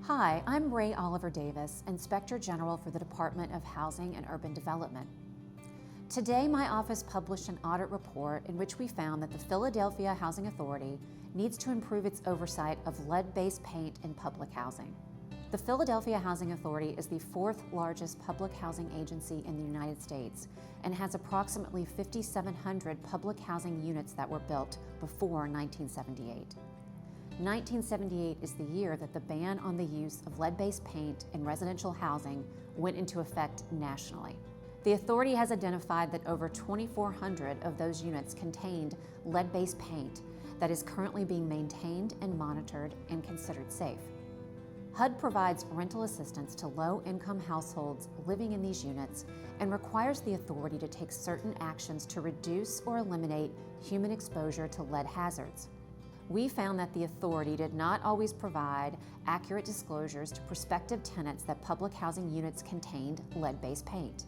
Hi, I'm Ray Oliver Davis, Inspector General for the Department of Housing and Urban Development. Today, my office published an audit report in which we found that the Philadelphia Housing Authority needs to improve its oversight of lead-based paint in public housing. The Philadelphia Housing Authority is the fourth largest public housing agency in the United States and has approximately 5,700 public housing units that were built before 1978. 1978 is the year that the ban on the use of lead-based paint in residential housing went into effect nationally. The authority has identified that over 2,400 of those units contained lead-based paint that is currently being maintained and monitored and considered safe. HUD provides rental assistance to low-income households living in these units and requires the authority to take certain actions to reduce or eliminate human exposure to lead hazards. We found that the authority did not always provide accurate disclosures to prospective tenants that public housing units contained lead-based paint.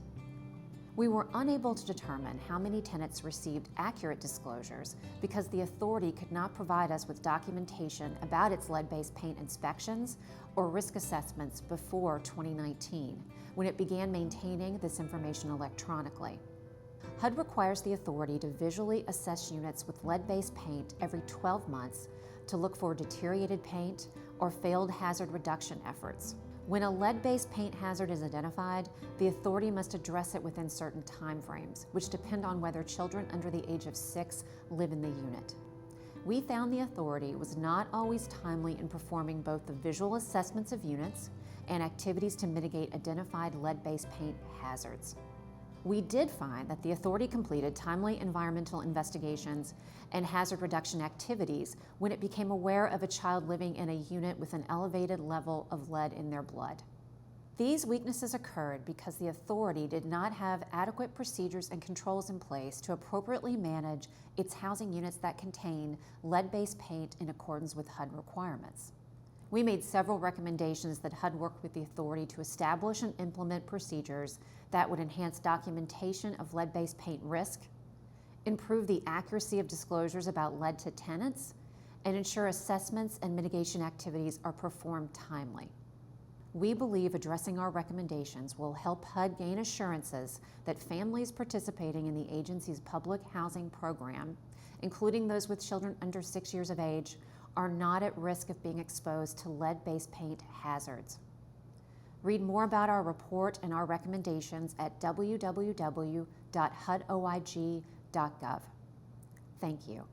We were unable to determine how many tenants received accurate disclosures because the authority could not provide us with documentation about its lead-based paint inspections or risk assessments before 2019, when it began maintaining this information electronically. HUD requires the authority to visually assess units with lead-based paint every 12 months to look for deteriorated paint or failed hazard reduction efforts. When a lead-based paint hazard is identified, the authority must address it within certain timeframes, which depend on whether children under the age of 6 live in the unit. We found the authority was not always timely in performing both the visual assessments of units and activities to mitigate identified lead-based paint hazards. We did find that the authority completed timely environmental investigations and hazard reduction activities when it became aware of a child living in a unit with an elevated level of lead in their blood. These weaknesses occurred because the authority did not have adequate procedures and controls in place to appropriately manage its housing units that contain lead-based paint in accordance with HUD requirements. We made several recommendations that HUD work with the authority to establish and implement procedures that would enhance documentation of lead-based paint risk, improve the accuracy of disclosures about lead to tenants, and ensure assessments and mitigation activities are performed timely. We believe addressing our recommendations will help HUD gain assurances that families participating in the agency's public housing program, including those with children under 6 years of age, are not at risk of being exposed to lead-based paint hazards. Read more about our report and our recommendations at www.hudoig.gov. Thank you.